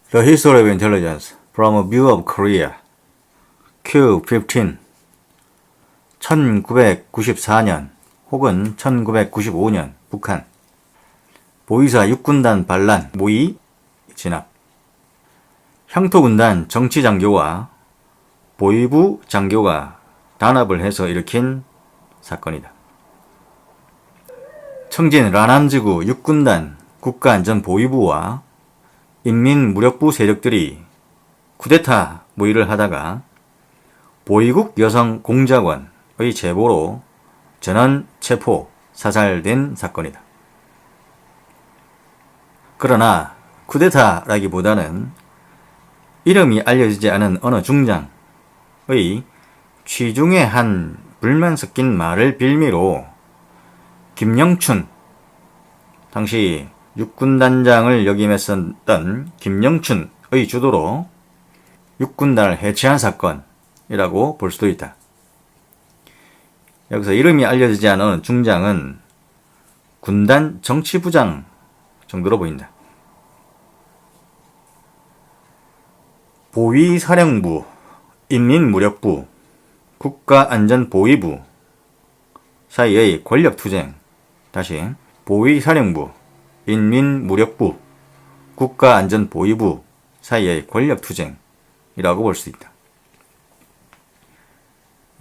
The History of Intelligence from a View of Korea Q15 1994년 혹은 1995년 북한 보위사 육군단 반란 모의 진압 향토군단 정치장교와 보위부 장교가 단합을 해서 일으킨 사건이다. 청진 라남지구 육군단 국가안전보위부와 인민무력부 세력들이 쿠데타 모의를 하다가 보위국 여성 공작원의 제보로 전원 체포, 사살된 사건이다. 그러나 쿠데타라기보다는 이름이 알려지지 않은 어느 중장의 취중의 한 불만 섞인 말을 빌미로 김영춘, 당시 육군단장을 역임했었던 김영춘의 주도로 육군단을 해체한 사건이라고 볼 수도 있다. 여기서 이름이 알려지지 않은 중장은 군단 정치부장 정도로 보인다. 보위사령부, 인민무력부, 국가안전보위부 사이의 권력투쟁, 다시 보위사령부, 인민무력부, 국가안전보위부 사이의 권력투쟁이라고 볼 수 있다.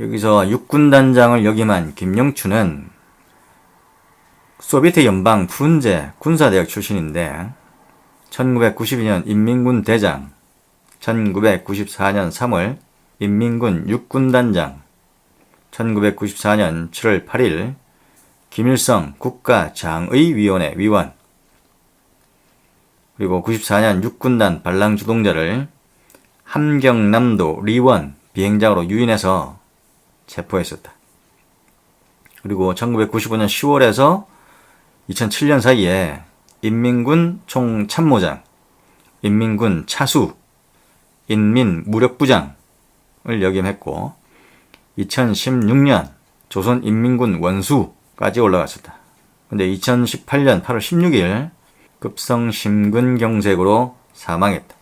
여기서 육군단장을 역임한 김영춘은 소비에트 연방 푸른제 군사대학 출신인데 1992년 인민군 대장, 1994년 3월 인민군 육군단장, 1994년 7월 8일 김일성 국가장의위원회 위원, 그리고 94년 육군단 반란 주동자를 함경남도 리원 비행장으로 유인해서 체포했었다. 그리고 1995년 10월에서 2007년 사이에 인민군 총참모장, 인민군 차수, 인민무력부장을 역임했고 2016년 조선인민군 원수까지 올라갔었다. 근데 2018년 8월 16일 급성 심근경색으로 사망했다.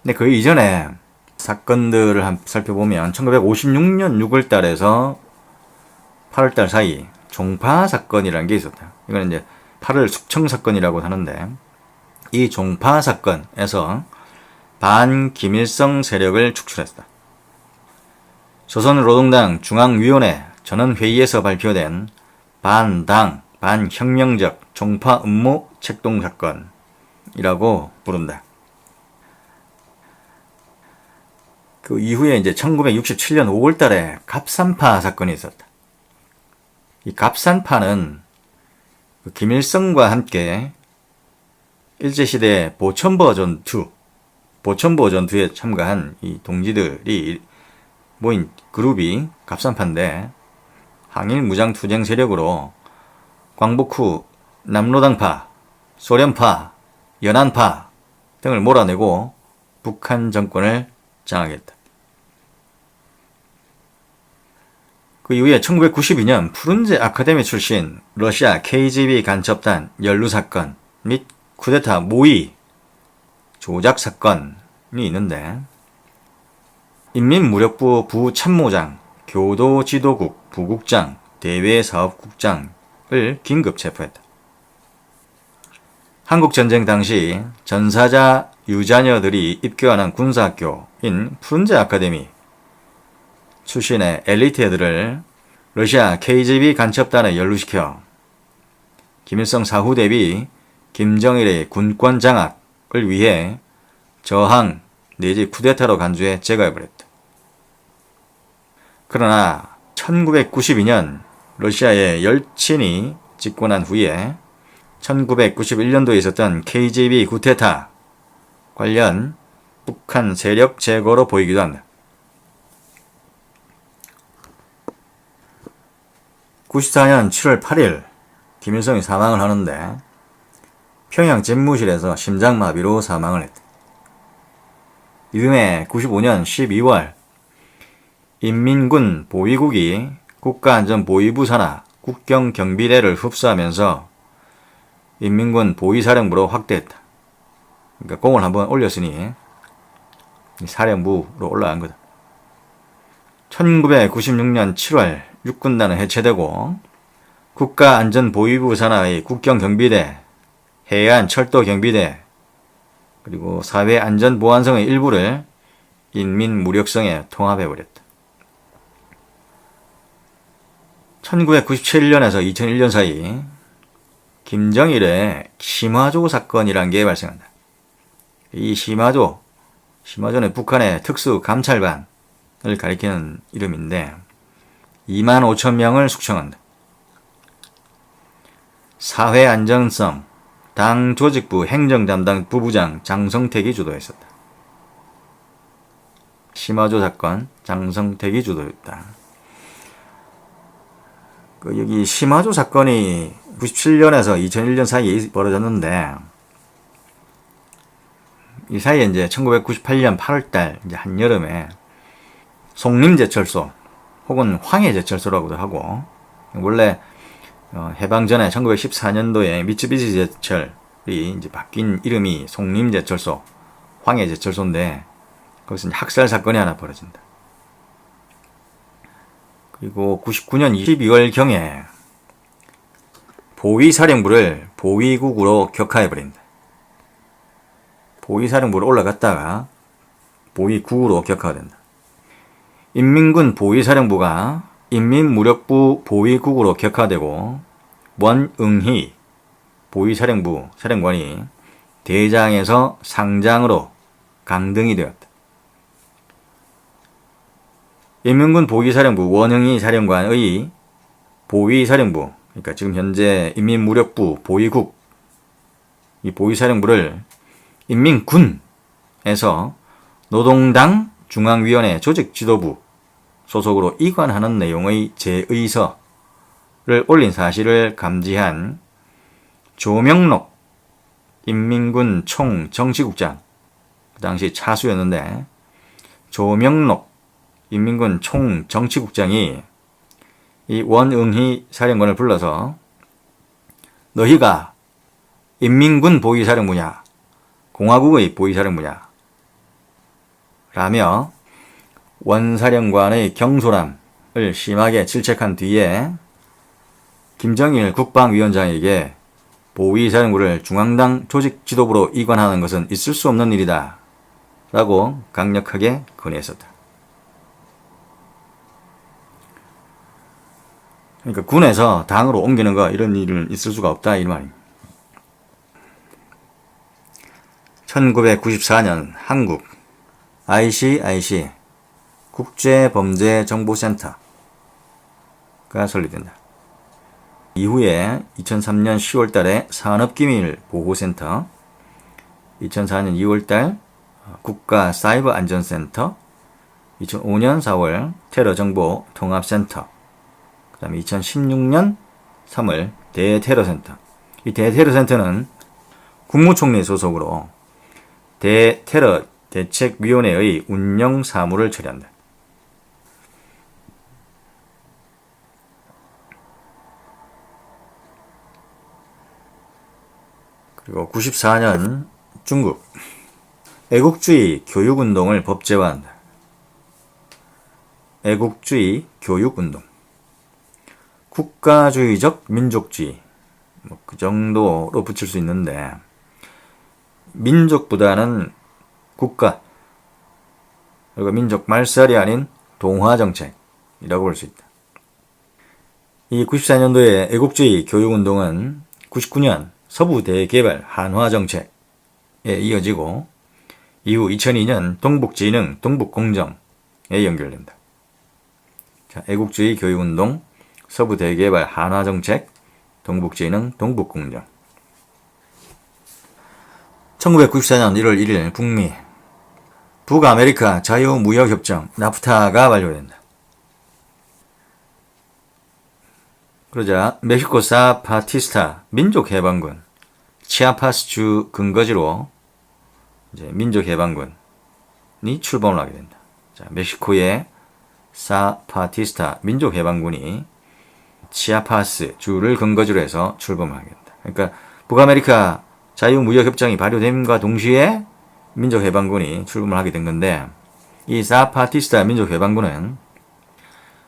근데 그 이전에 사건들을 살펴보면 1956년 6월달에서 8월달 사이 종파 사건이라는 게 있었다. 이건 이제 8월 숙청 사건이라고 하는데 이 종파 사건에서 반김일성 세력을 축출했다. 조선노동당 중앙위원회 전원회의에서 발표된 반당, 반혁명적 종파 음모 책동 사건이라고 부른다. 그 이후에 이제 1967년 5월달에 갑산파 사건이 있었다. 이 갑산파는 김일성과 함께 일제시대 보천보 전투에 참가한 이 동지들이 모인 그룹이 갑산파인데 항일 무장투쟁 세력으로 광복 후 남로당파, 소련파, 연안파 등을 몰아내고 북한 정권을 장악했다. 그 이후에 1992년 푸른제 아카데미 출신 러시아 KGB 간첩단 연루 사건 및 쿠데타 모의 조작 사건이 있는데 인민무력부 부참모장, 교도지도국 부국장, 대외사업국장을 긴급 체포했다. 한국전쟁 당시 전사자 유자녀들이 입교하는 군사학교인 푸른제 아카데미 출신의 엘리트 애들을 러시아 KGB 간첩단에 연루시켜 김일성 사후 대비 김정일의 군권 장악을 위해 저항 내지 쿠데타로 간주해 제거해버렸다. 그러나 1992년 러시아의 열친이 집권한 후에 1991년도에 있었던 KGB 쿠데타 관련 북한 세력 제거로 보이기도 한다. 94년 7월 8일 김일성이 사망을 하는데 평양 집무실에서 심장마비로 사망을 했다. 이듬해 95년 12월 인민군 보위국이 국가안전보위부 산하 국경경비대를 흡수하면서 인민군 보위사령부로 확대했다. 그러니까 공을 한번 올렸으니 사령부로 올라간 거다. 1996년 7월 육군단은 해체되고 국가안전보위부 산하의 국경경비대, 해안철도경비대, 그리고 사회안전보안성의 일부를 인민무력성에 통합해버렸다. 1997년에서 2001년 사이 김정일의 심화조 사건이란 게 발생한다. 이 심화조는 북한의 특수감찰반을 가리키는 이름인데 2만 5천 명을 숙청한다. 사회안전성 당 조직부 행정담당 부부장 장성택이 주도했었다. 심화조 사건 장성택이 주도했다. 여기 심화조 사건이 97년에서 2001년 사이에 벌어졌는데 이 사이에 이제 1998년 8월달 이제 한여름에 송림제철소 혹은 황해제철소라고도 하고 원래 해방 전에 1914년도에 미쯔비시 제철이 이제 바뀐 이름이 송림제철소, 황해제철소인데 거기서 학살 사건이 하나 벌어진다. 그리고 99년 12월경에 보위사령부를 보위국으로 격하해버린다. 보위사령부로 올라갔다가 보위국으로 격하된다. 인민군 보위사령부가 인민무력부 보위국으로 격하되고 원응희 보위사령부 사령관이 대장에서 상장으로 강등이 되었다. 인민군 보위사령부 원응희 사령관의 보위사령부, 그러니까 지금 현재 인민무력부 보위국, 이 보위사령부를 인민군에서 노동당 중앙위원회 조직지도부 소속으로 이관하는 내용의 제의서를 올린 사실을 감지한 조명록 인민군 총정치국장, 그 당시 차수였는데 조명록 인민군 총정치국장이 이 원응희 사령관을 불러서 너희가 인민군 보위사령부냐 공화국의 보위사령부냐 라며 원사령관의 경솔함을 심하게 질책한 뒤에 김정일 국방위원장에게 보위사령부를 중앙당 조직지도부로 이관하는 것은 있을 수 없는 일이다 라고 강력하게 건의했었다. 그러니까 군에서 당으로 옮기는 거 이런 일은 있을 수가 없다 이 말입니다. 1994년 한국 ICIC 국제범죄정보센터가 설립된다. 이후에 2003년 10월달에 산업기밀보호센터, 2004년 2월달 국가사이버안전센터, 2005년 4월 테러정보통합센터, 그 다음에 2016년 3월 대테러센터. 이 대테러센터는 국무총리 소속으로 대테러 대책위원회의 운영 사무를 처리한다. 그리고 94년 중국 애국주의 교육운동을 법제화한다. 애국주의 교육운동, 국가주의적 민족주의, 그 정도로 붙일 수 있는데 민족보다는 국가, 그리고 민족 말살이 아닌 동화정책이라고 볼 수 있다. 이 94년도의 애국주의 교육운동은 99년 서부 대개발 한화정책에 이어지고 이후 2002년 동북진흥 동북공정에 연결된다. 자, 애국주의 교육운동, 서부 대개발 한화정책, 동북진흥 동북공정. 1994년 1월 1일 북미 북아메리카 자유무역협정 나프타가 완료된다. 그러자 멕시코 사파티스타 민족해방군 치아파스주 근거지로 이제 민족해방군이 출범을 하게 된다. 자, 멕시코의 사파티스타 민족해방군이 치아파스 주를 근거지로 해서 출범을 하게 된다. 그러니까 북아메리카 자유무역협정이 발효됨과 동시에 민족해방군이 출범을 하게 된 건데, 이 사파티스타 민족해방군은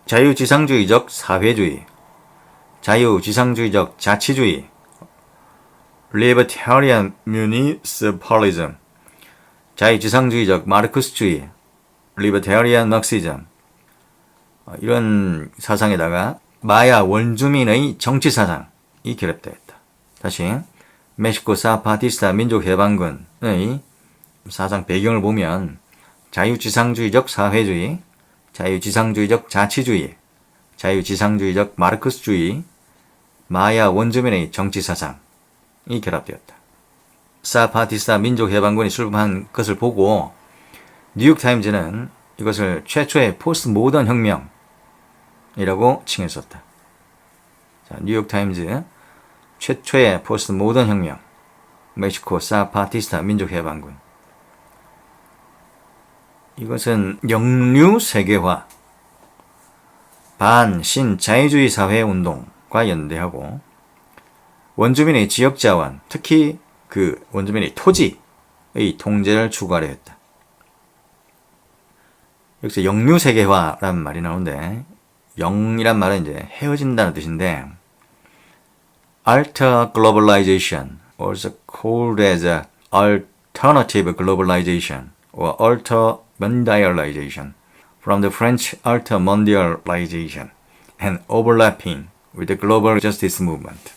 자유지상주의적 사회주의, 자유지상주의적 자치주의, Libertarian Municipalism, 자유지상주의적 마르크스주의, Libertarian Marxism, 이런 사상에다가 마야 원주민의 정치사상이 결합되어 있다. 다시 멕시코 사파티스타 민족해방군의 사상 배경을 보면 자유지상주의적 사회주의, 자유지상주의적 자치주의, 자유지상주의적 마르크스주의, 마야 원주민의 정치사상이 결합되었다. 사파티스타 민족해방군이 출범한 것을 보고 뉴욕타임즈는 이것을 최초의 포스트 모던 혁명이라고 칭했었다. 자, 뉴욕타임즈 최초의 포스트 모던 혁명, 멕시코 사파티스타 민족해방군. 이것은 영류 세계화, 반신 자유주의 사회 운동과 연대하고 원주민의 지역 자원, 특히 그 원주민의 토지의 통제를 추구하려 했다. 여기서 영류 세계화라는 말이 나오는데, 영이란 말은 이제 헤어진다는 뜻인데, Alter globalization, also called as alternative globalization or alter mondialization, from the French alter mondialization and overlapping with the global justice movement.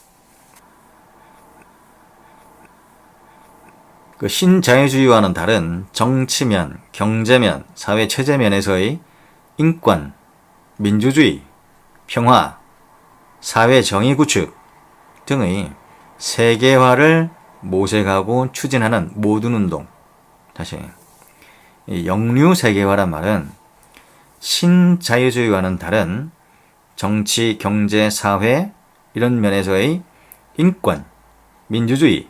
그 신자유주의와는 다른 정치면, 경제면, 사회체제면에서의 인권, 민주주의, 평화, 사회정의 구축 등의 세계화를 모색하고 추진하는 모든 운동. 다시, 이 영류세계화란 말은 신자유주의와는 다른 정치, 경제, 사회 이런 면에서의 인권, 민주주의,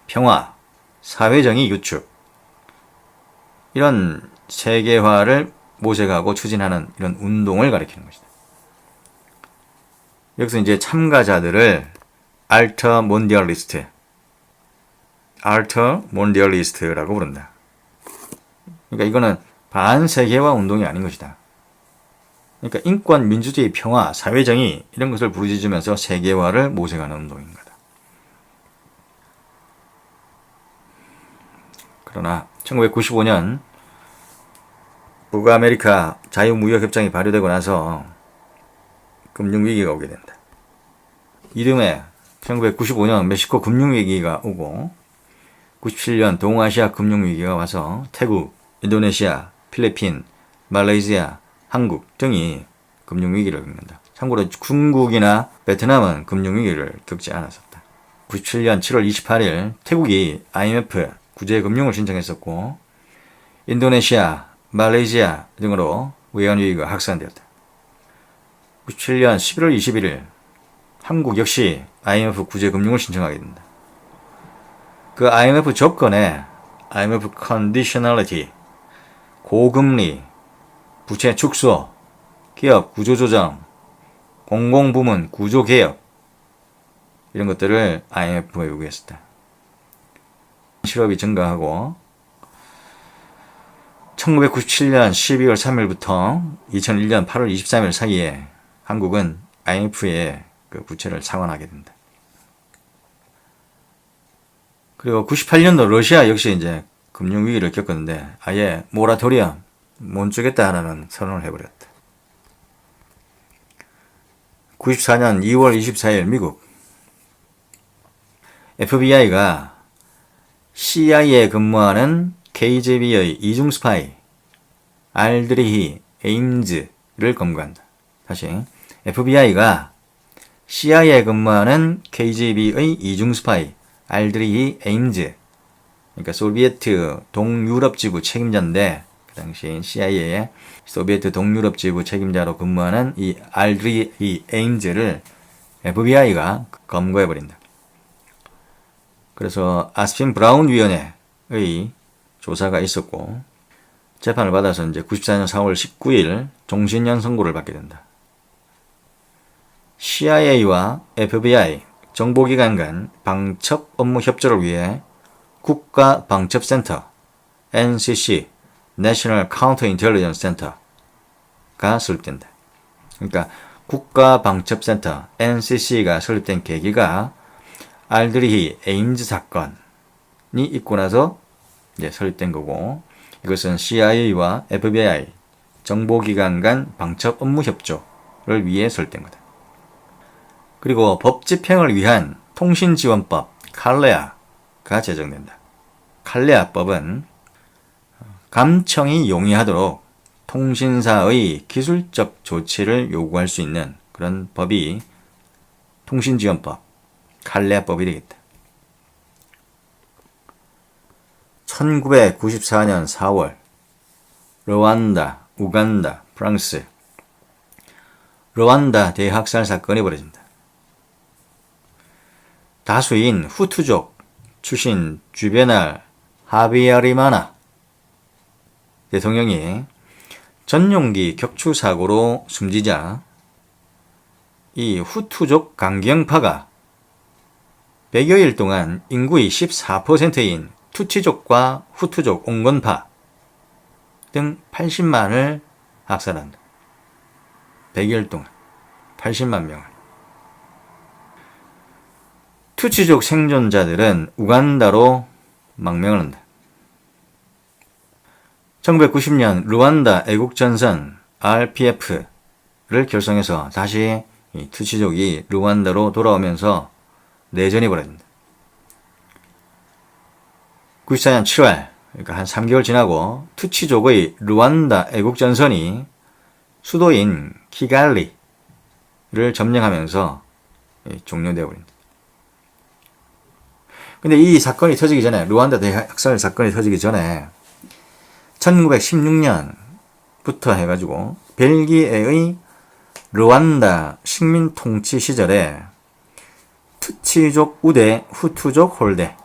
평화, 사회정의 구축, 이런 세계화를 모색하고 추진하는 이런 운동을 가리키는 것이다. 여기서 이제 참가자들을 알터 몬디얼리스트라고 부른다. 그러니까 이거는 반세계화 운동이 아닌 것이다. 그러니까 인권, 민주주의, 평화, 사회정의 이런 것을 부르짖으면서 세계화를 모색하는 운동인 거다. 그러나 1995년 북아메리카 자유무역협정이 발효되고 나서 금융위기가 오게 된다. 이듬해 1995년 멕시코 금융위기가 오고 97년 동아시아 금융위기가 와서 태국, 인도네시아, 필리핀, 말레이시아, 한국 등이 금융위기를 겪는다. 참고로 중국이나 베트남은 금융위기를 겪지 않았었다. 97년 7월 28일 태국이 IMF 구제금융을 신청했었고 인도네시아, 말레이시아 등으로 외환위기가 확산되었다. 97년 11월 21일 한국 역시 IMF 구제금융을 신청하게 된다. 그 IMF 조건에 IMF conditionality, 고금리, 부채 축소, 기업 구조조정, 공공부문 구조개혁 이런 것들을 IMF에 요구했었다. 실업이 증가하고 1997년 12월 3일부터 2001년 8월 23일 사이에 한국은 IMF의 그 부채를 상환하게 된다. 그리고 98년도 러시아 역시 이제 금융위기를 겪었는데 아예 모라토리엄 못 주겠다라는 선언을 해버렸다. 94년 2월 24일 미국 FBI가 CIA에 근무하는 KGB의 이중 스파이 알드리히 에임즈를 검거한다. 다시 FBI가 CIA에 근무하는 KGB의 이중 스파이 알드리히 에임즈, 그러니까 소비에트 동유럽 지부 책임자인데 그 당시 CIA의 소비에트 동유럽 지부 책임자로 근무하는 이 알드리히 에임즈를 FBI가 검거해버린다. 그래서 아스핀 브라운 위원회의 조사가 있었고 재판을 받아서 이제 94년 4월 19일 종신형 선고를 받게 된다. CIA와 FBI, 정보기관 간 방첩 업무 협조를 위해 국가방첩센터 NCC National Counterintelligence Center가 설립된다. 그러니까 국가방첩센터 NCC가 설립된 계기가 알드리히 에임즈 사건이 있고 나서 이제 설립된 거고, 이것은 CIA와 FBI 정보기관 간 방첩 업무 협조를 위해 설립된 거다. 그리고 법 집행을 위한 통신지원법 칼레아가 제정된다. 칼레아법은 감청이 용이하도록 통신사의 기술적 조치를 요구할 수 있는 그런 법이 통신지원법 칼레아법이 되겠다. 1994년 4월 르완다, 우간다, 프랑스 르완다 대학살 사건이 벌어진다. 다수인 후투족 출신 주베날 하비야리마나 대통령이 전용기 격추 사고로 숨지자 이 후투족 강경파가 100여일 동안 인구의 14%인 투치족과 후투족 온건파 등 80만을 학살한다. 100일 동안 80만 명을. 투치족 생존자들은 우간다로 망명을 한다. 1990년 르완다 애국전선 RPF를 결성해서 다시 이 투치족이 르완다로 돌아오면서 내전이 벌어진다. 94년 7월, 그러니까 한 3개월 지나고 투치족의 르완다 애국전선이 수도인 키갈리를 점령하면서 종료되어 버린다. 근데 이 사건이 터지기 전에, 르완다 대학살 사건이 터지기 전에 1916년부터 해가지고 벨기에의 르완다 식민 통치 시절에 투치족 우대, 후투족 홀대,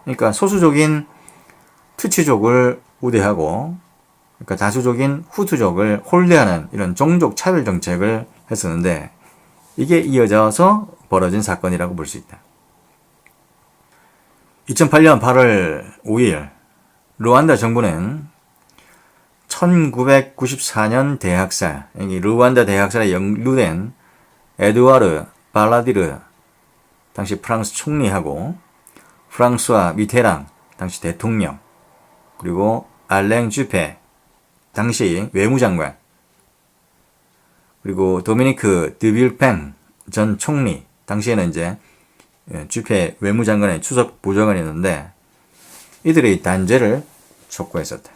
그러니까 소수족인 투치족을 우대하고, 그러니까 다수족인 후투족을 홀대하는 이런 종족 차별 정책을 했었는데, 이게 이어져서 벌어진 사건이라고 볼 수 있다. 2008년 8월 5일 르완다 정부는 1994년 대학살, 르완다 대학살에 연루된 에드와르 발라디르 당시 프랑스 총리하고 프랑스와 미테랑 당시 대통령, 그리고 알랭 주페 당시 외무장관, 그리고 도미니크 드빌팽 전 총리, 당시에는 이제 주페 외무장관의 수석 보좌관이었는데 이들의 단죄를 촉구했었다.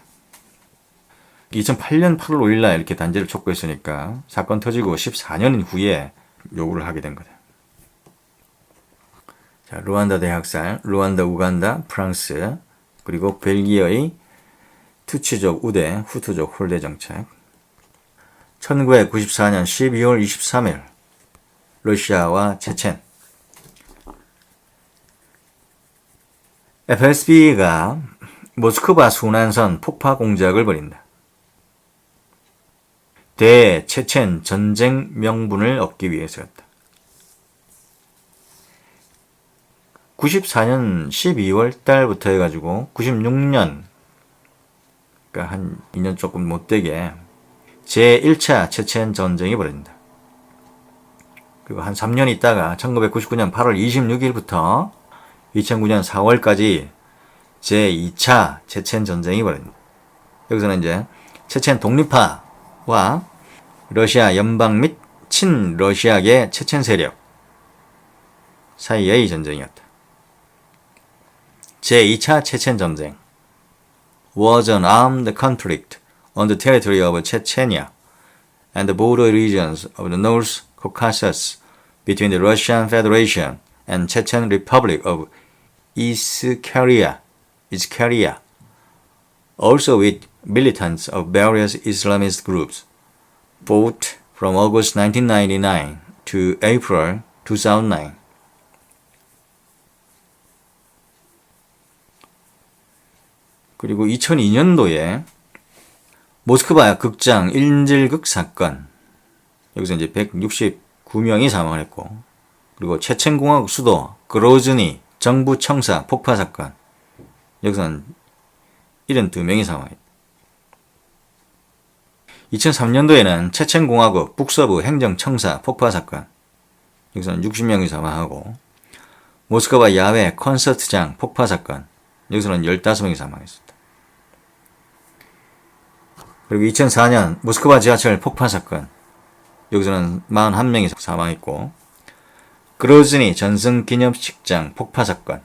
2008년 8월 5일날 이렇게 단죄를 촉구했으니까 사건 터지고 14년 후에 요구를 하게 된 거다. 자, 르완다 대학살, 르완다, 우간다, 프랑스, 그리고 벨기에의 투치족 우대, 후투족 홀대 정책. 1994년 12월 23일 러시아와 체첸. FSB가 모스크바 순환선 폭파 공작을 벌인다. 대체첸 전쟁 명분을 얻기 위해서였다. 94년 12월 달부터 해가지고 96년, 그러니까 한 2년 조금 못되게 제1차 체첸 전쟁이 벌어진다. 그리고 한 3년 있다가 1999년 8월 26일부터 2009년 4월까지 제2차 체첸 전쟁이 벌어진다. 여기서는 이제 체첸 독립파와 러시아 연방 및 친러시아계 체첸 세력 사이의 전쟁이었다. 제2차 체첸 전쟁 was an armed conflict on the territory of Chechnya and the border regions of the North Caucasus between the Russian Federation and Chechen Republic of Ichkeria, also with militants of various Islamist groups, fought from August 1999 to April 2009. 그리고 2002년도에 모스크바 극장 인질극 사건, 여기서 이제 169명이 사망을 했고, 그리고 체첸공화국 수도 그로즈니 정부 청사 폭파 사건. 여기서는 72명이 사망했다. 2003년도에는 체첸공화국 북서부 행정청사 폭파 사건. 여기서는 60명이 사망하고, 모스크바 야외 콘서트장 폭파 사건. 여기서는 15명이 사망했습니다. 그리고 2004년 모스크바 지하철 폭파 사건. 여기서는 41명이 사망했고, 그로즈니 전승기념식장 폭파 사건,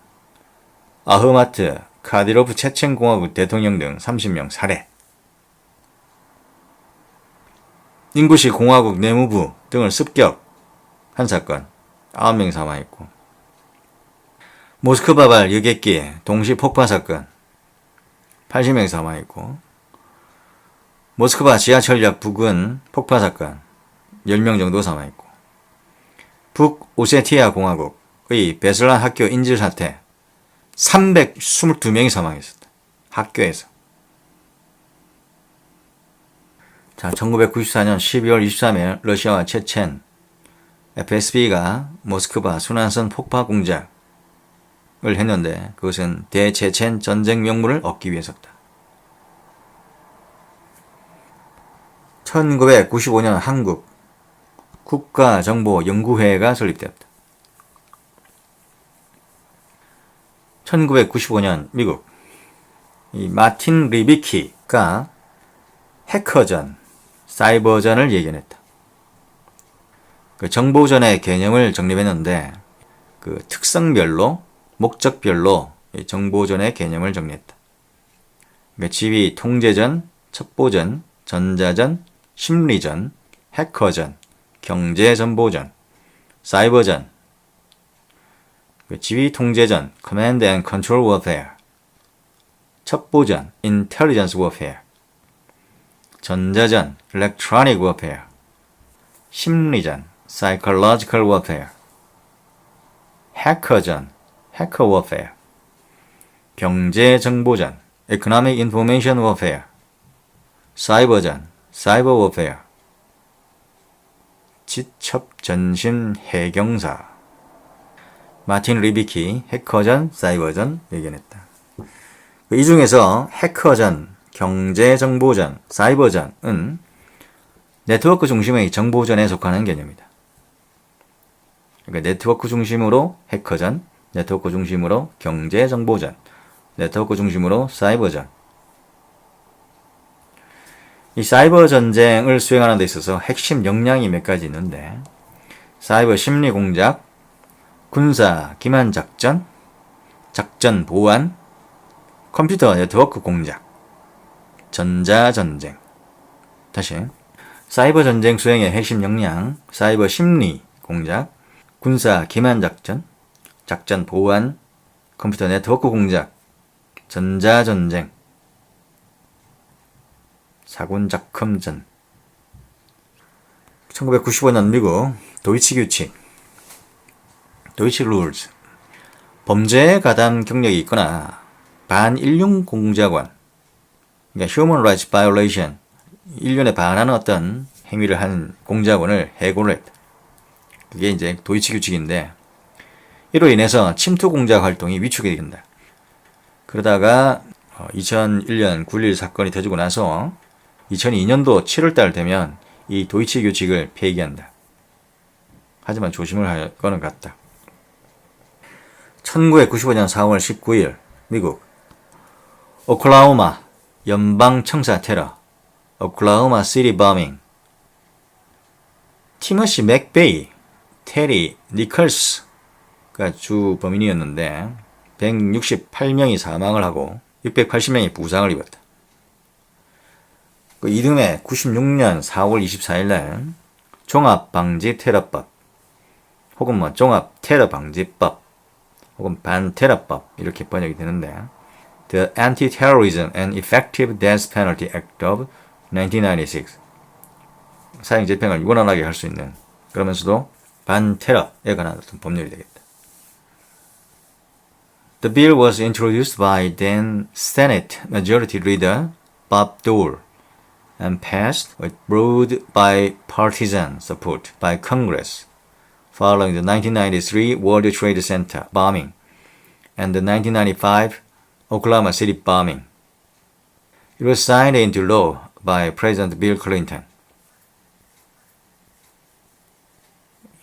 아흐마트 카디로프 체첸공화국 대통령 등 30명 살해, 인구시 공화국 내무부 등을 습격한 사건, 9명이 사망했고, 모스크바발 여객기 동시 폭파 사건, 80명이 사망했고, 모스크바 지하철역 부근 폭파 사건, 10명 정도 사망했고, 북오세티아 공화국의 베슬란 학교 인질 사태, 322명이 사망했습니다. 학교에서. 자, 1994년 12월 23일 러시아와 체첸 FSB가 모스크바 순환선 폭파 공작을 했는데, 그것은 대체첸 전쟁 명분을 얻기 위해서다. 1995년 한국 국가정보연구회가 설립되었다. 1995년 미국 이 마틴 리비키가 해커전, 사이버전을 예견했다. 그 정보전의 개념을 정립했는데, 그 특성별로, 목적별로 정보전의 개념을 정리했다. 지휘 통제전, 첩보전, 전자전, 심리전, 해커전, 경제정보전, 사이버전, 지휘 통제전, Command and Control Warfare, 첩보전, Intelligence Warfare, 전자전, Electronic Warfare, 심리전, Psychological Warfare, 해커전, Hacker Warfare, 경제정보전, Economic Information Warfare, 사이버전, Cyber Warfare, 지첩전신 해경사. 마틴 리비키 해커전, 사이버전 예견했다. 이 중에서 해커전, 경제정보전, 사이버전은 네트워크 중심의 정보전에 속하는 개념이다. 그러니까 네트워크 중심으로 해커전, 네트워크 중심으로 경제정보전, 네트워크 중심으로 사이버전. 이 사이버 전쟁을 수행하는 데 있어서 핵심 역량이 몇 가지 있는데, 사이버 심리 공작, 군사 기만 작전, 작전 보안, 컴퓨터 네트워크 공작, 전자 전쟁. 다시, 사이버 전쟁 수행의 핵심 역량, 사이버 심리 공작, 군사 기만 작전, 작전 보안, 컴퓨터 네트워크 공작, 전자 전쟁, 사군작험전. 1995년 미국 도이치 규칙, 도이치 룰즈. 범죄에 가담 경력이 있거나 반인륜 공작원, 그러니까 Human Rights Violation, 인륜에 반하는 어떤 행위를 한 공작원을 해고를 했다. 그게 이제 도이치 규칙인데, 이로 인해서 침투 공작 활동이 위축이 된다. 그러다가 2001년 9.11 사건이 터지고 나서 2002년도 7월달 되면 이 도이치 규칙을 폐기한다. 하지만 조심을 할 거는 같다. 1995년 4월 19일 미국 오클라호마 연방청사 테러, 오클라호마 시티 버밍. 티머시 맥베이, 테리 니컬스가 주 범인이었는데 168명이 사망을 하고 680명이 부상을 입었다. 그 이듬해 96년 4월 24일 날 종합방지테러법, 혹은 종합테러방지법, 혹은 반테러법 이렇게 번역이 되는데, The Anti-Terrorism and Effective Death Penalty Act of 1996. 사형 집행을 원활하게 할 수 있는, 그러면서도 반테러에 관한 어떤 법률이 되겠다. The bill was introduced by then Senate Majority Leader Bob Dole and passed with broad bipartisan support by Congress following the 1993 World Trade Center bombing and the 1995 Oklahoma City bombing. It was signed into law by President Bill Clinton.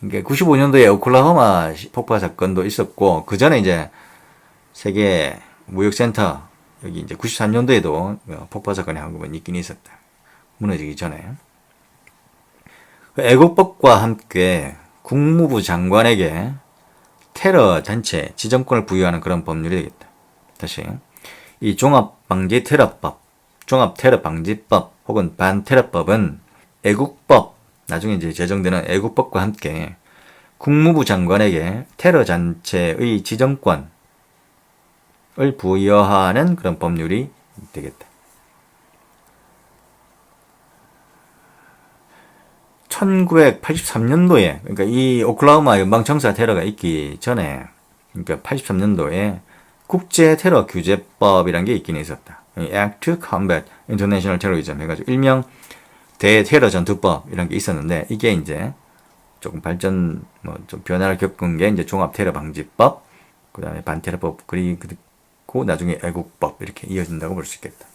95년도에 오클라호마 폭파 사건도 있었고, 그 전에 이제 세계 무역센터, 여기 이제 93년도에도 폭파 사건이 한국은 있긴 있었다. 무너지기 전에. 애국법과 함께 국무부 장관에게 테러 단체 지정권을 부여하는 그런 법률이 되겠다. 다시, 이 종합방지테러법, 종합테러방지법 혹은 반테러법은 애국법, 나중에 이제 제정되는 애국법과 함께 국무부 장관에게 테러 단체의 지정권을 부여하는 그런 법률이 되겠다. 1983년도에, 그러니까 이 오클라호마 연방청사 테러가 있기 전에, 그러니까 83년도에 국제 테러 규제법이란 게 있긴 있었다. Act to Combat International Terrorism 해가지고 일명 대테러 전투법 이런 게 있었는데, 이게 이제 조금 발전, 좀 변화를 겪은 게 이제 종합테러방지법, 그 다음에 반테러법, 그리고 나중에 애국법 이렇게 이어진다고 볼 수 있겠다.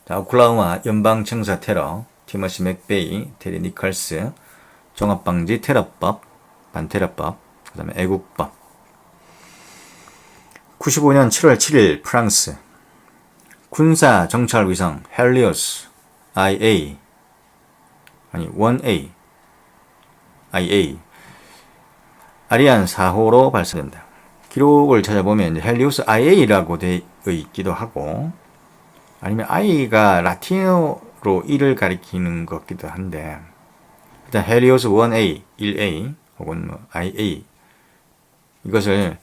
자, 오클라호마 연방청사 테러, 티머시 맥베이, 테리 니컬스, 종합방지 테러법, 반테러법, 그 다음에 애국법. 95년 7월 7일 프랑스 군사 정찰 위성 헬리오스 IA 1A IA 아리안 4호로 발사된다. 기록을 찾아보면 이제 헬리오스 IA라고 되어 있기도 하고, 아니면 I가 라틴어로 1을 가리키는 것 같기도 한데, 일단 헬리오스 1A, 1A 혹은 IA, 이것을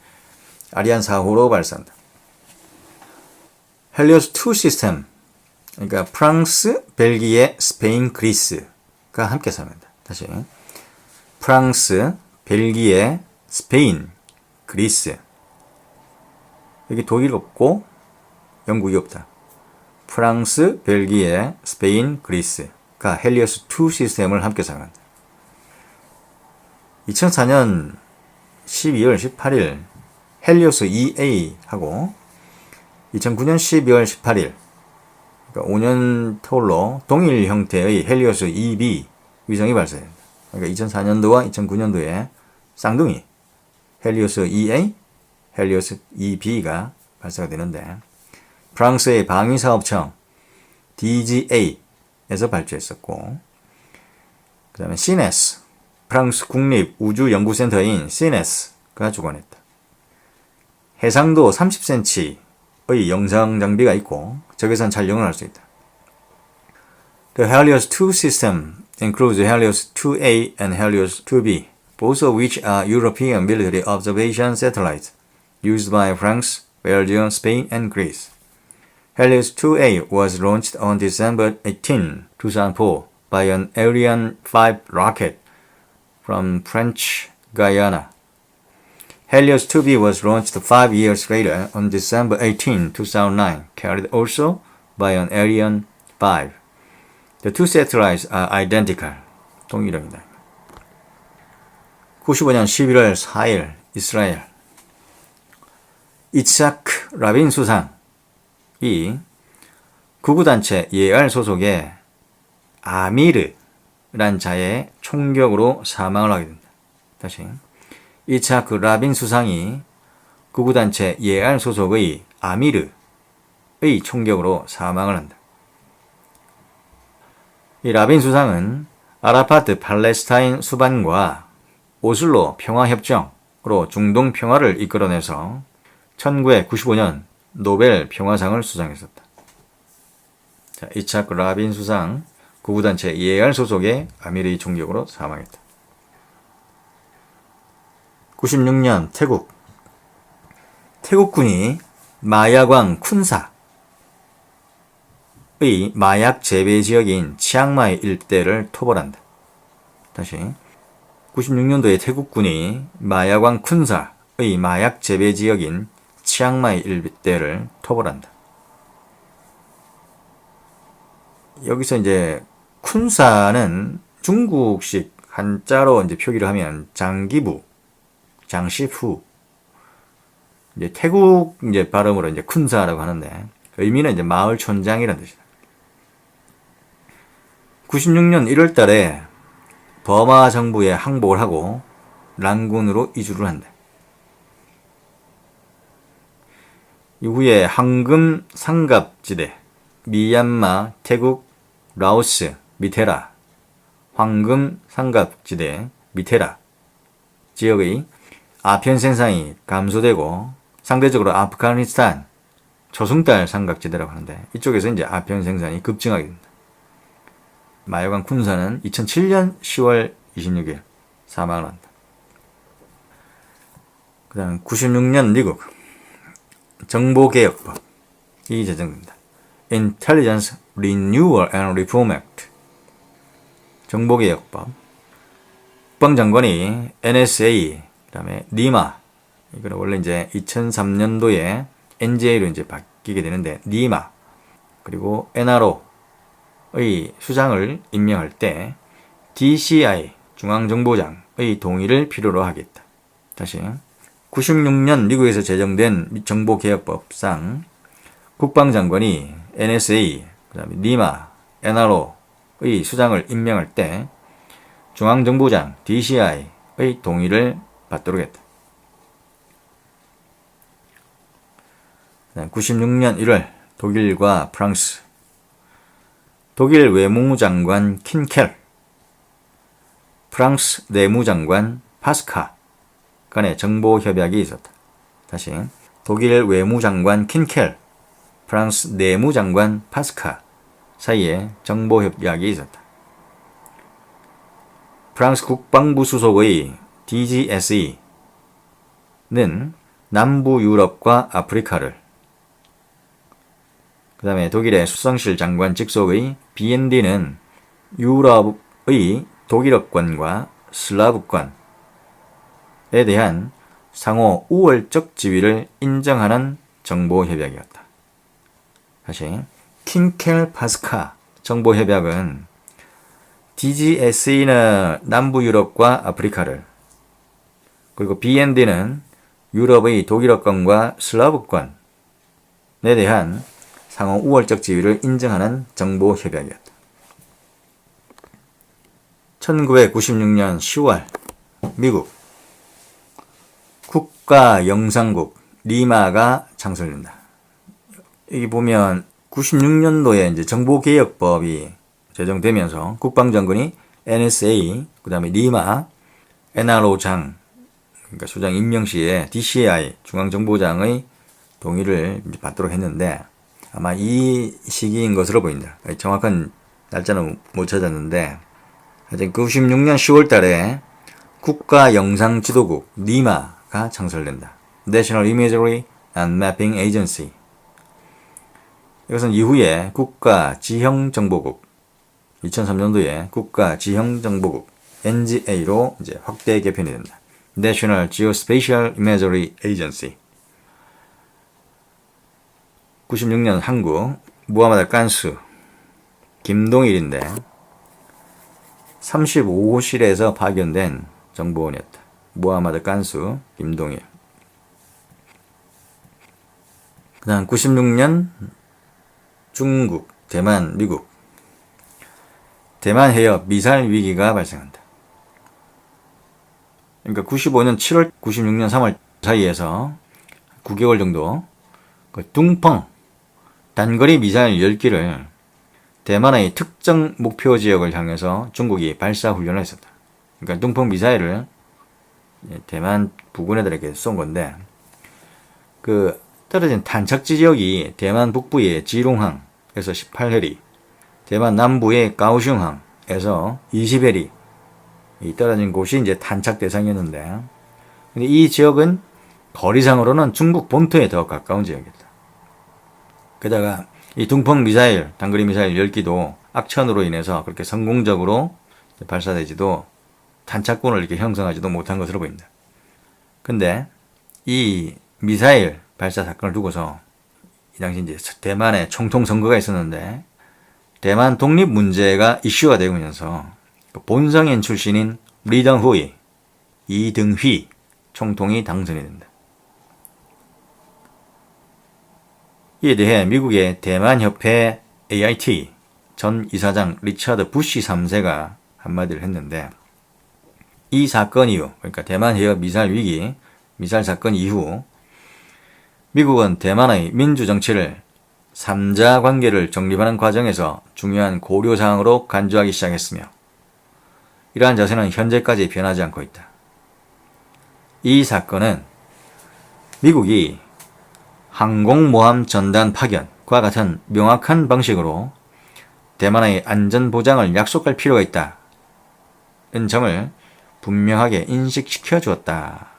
아리안 4호로 발사한다. 헬리오스 2 시스템, 그러니까 프랑스, 벨기에, 스페인, 그리스가 함께 사용한다. 다시, 프랑스, 벨기에, 스페인, 그리스. 여기 독일 없고 영국이 없다. 프랑스, 벨기에, 스페인, 그리스가 헬리오스 2 시스템을 함께 사용한다. 2004년 12월 18일 헬리오스 2A 하고 2009년 12월 18일, 그러니까 5년 터울로 동일 형태의 헬리오스 2B 위성이 발사된다. 그러니까 2004년도와 2009년도에 쌍둥이 헬리오스 2A, 헬리오스 2B가 발사가 되는데, 프랑스의 방위사업청 DGA에서 발주했었고, 그 다음에 CNES, 프랑스 국립우주연구센터인 CNES가 주관했다. 해상도 30cm의 영상 장비가 있고 적외선 촬영을 할 수 있다. The Helios 2 system includes Helios 2A and Helios 2B, both of which are European military observation satellites used by France, Belgium, Spain, and Greece. Helios 2A was launched on December 18, 2004 by an Ariane 5 rocket from French Guyana. Helios 2B was launched 5 years later on December 18, 2009, carried also by an Ariane 5. The two satellites are identical. 동일합니다. 95년 11월 4일 이스라엘 이츠하크 라빈 수상이 극우단체 예알 소속의 아미르란 자의 총격으로 사망을 하게 된다. 다시, 이츠하크 라빈 수상이 극우단체 예알 소속의 아미르의 총격으로 사망을 한다. 이 라빈 수상은 아라파트 팔레스타인 수반과 오슬로 평화협정으로 중동 평화를 이끌어내서 1995년 노벨 평화상을 수상했었다. 자, 이츠하크 라빈 수상, 극우단체 예알 소속의 아미르의 총격으로 사망했다. 96년 태국군이 마야광 쿤사의 마약 재배 지역인 치앙마이 일대를 토벌한다. 다시, 96년도에 태국군이 마야광 쿤사의 마약 재배 지역인 치앙마이 일대를 토벌한다. 여기서 이제 쿤사는 중국식 한자로 이제 표기를 하면 장기부, 장시후. 이제 태국 이제 발음으로 이제 쿤사라고 하는데 의미는 이제 마을 촌장이라는 뜻이다. 96년 1월 달에 버마 정부에 항복을 하고 란군으로 이주를 한다. 이후에 황금 상갑지대, 미얀마, 태국, 라오스, 미테라, 황금 상갑지대, 미테라 지역의 아편 생산이 감소되고 상대적으로 아프가니스탄, 초승달 삼각지대라고 하는데 이쪽에서 이제 아편 생산이 급증하게 됩니다. 마요강 쿤사는 2007년 10월 26일 사망을 한다. 그 다음 96년 미국 정보개혁법이 제정됩니다. Intelligence Renewal and Reform Act 정보개혁법. 국방장관이 NSA, 그 다음에 니마, 이거는 원래 이제 2003년도에 NJ로 이제 바뀌게 되는데, 니마, 그리고 NRO의 수장을 임명할 때 DCI, 중앙정보장의 동의를 필요로 하겠다. 다시. 96년 미국에서 제정된 정보개혁법상 국방장관이 NSA, 그 다음에 니마, NRO의 수장을 임명할 때 중앙정보장 DCI의 동의를 받도록 했다. 96년 1월 독일과 프랑스, 독일 외무장관 킨켈, 프랑스 내무장관 파스카 간의 정보협약이 있었다. 다시, 독일 외무장관 킨켈, 프랑스 내무장관 파스카 사이에 정보협약이 있었다. 프랑스 국방부 수속의 DGSE는 남부 유럽과 아프리카를, 그 다음에 독일의 수성실 장관 직속의 BND는 유럽의 독일어권과 슬라브권에 대한 상호 우월적 지위를 인정하는 정보협약이었다. 다시, 킨켈 파스카 정보협약은 DGSE는 남부 유럽과 아프리카를, 그리고 BND는 유럽의 독일어권과 슬라브권에 대한 상호 우월적 지위를 인정하는 정보협약이었다. 1996년 10월 미국 국가영상국 리마가 창설된다. 여기 보면 96년도에 이제 정보개혁법이 제정되면서 국방장관이 NSA, 그 다음에 리마, NRO장, 그러니까 수장 임명 시에 DCI, 중앙정보장의 동의를 이제 받도록 했는데 아마 이 시기인 것으로 보인다. 정확한 날짜는 못 찾았는데 하여튼 96년 10월 달에 국가영상지도국 니마가 창설된다. National Imagery and Mapping Agency. 이것은 이후에 국가지형정보국, 2003년도에 국가지형정보국 NGA로 이제 확대 개편이 된다. National Geospatial Imagery Agency. 96년 한국 무하마드 깐수 김동일인데 35호실에서 파견된 정보원이었다. 무하마드 깐수 김동일. 그 다음 96년 중국, 대만, 미국 대만 해협 미사일 위기가 발생한다. 그러니까 95년 7월, 96년 3월 사이에서 9개월 정도 그 둥펑 단거리 미사일 10기를 대만의 특정 목표 지역을 향해서 중국이 발사 훈련을 했었다. 그러니까 둥펑 미사일을 대만 부근에들에게 쏜 건데 그 떨어진 탄착지 지역이 대만 북부의 지롱항에서 18해리, 대만 남부의 가오슝항에서 20해리 이 떨어진 곳이 이제 탄착 대상이었는데 근데 이 지역은 거리상으로는 중국 본토에 더 가까운 지역이었다. 게다가 이 둥펑 미사일, 단거리 미사일 10기도 악천후로 인해서 그렇게 성공적으로 발사되지도 탄착권을 이렇게 형성하지도 못한 것으로 보입니다. 근데 이 미사일 발사 사건을 두고서 이 당시 이제 대만에 총통 선거가 있었는데 대만 독립 문제가 이슈가 되면서 본성인 출신인 리덩후이, 이등휘 총통이 당선이 된다. 이에 대해 미국의 대만협회 AIT 전 이사장 리처드 부시 3세가 한마디를 했는데, 이 사건 이후, 그러니까 대만 해협 미사일 위기, 미사일 사건 이후 미국은 대만의 민주정치를 3자 관계를 정립하는 과정에서 중요한 고려사항으로 간주하기 시작했으며, 이러한 자세는 현재까지 변하지 않고 있다. 이 사건은 미국이 항공모함 전단 파견과 같은 명확한 방식으로 대만의 안전보장을 약속할 필요가 있다는 점을 분명하게 인식시켜 주었다.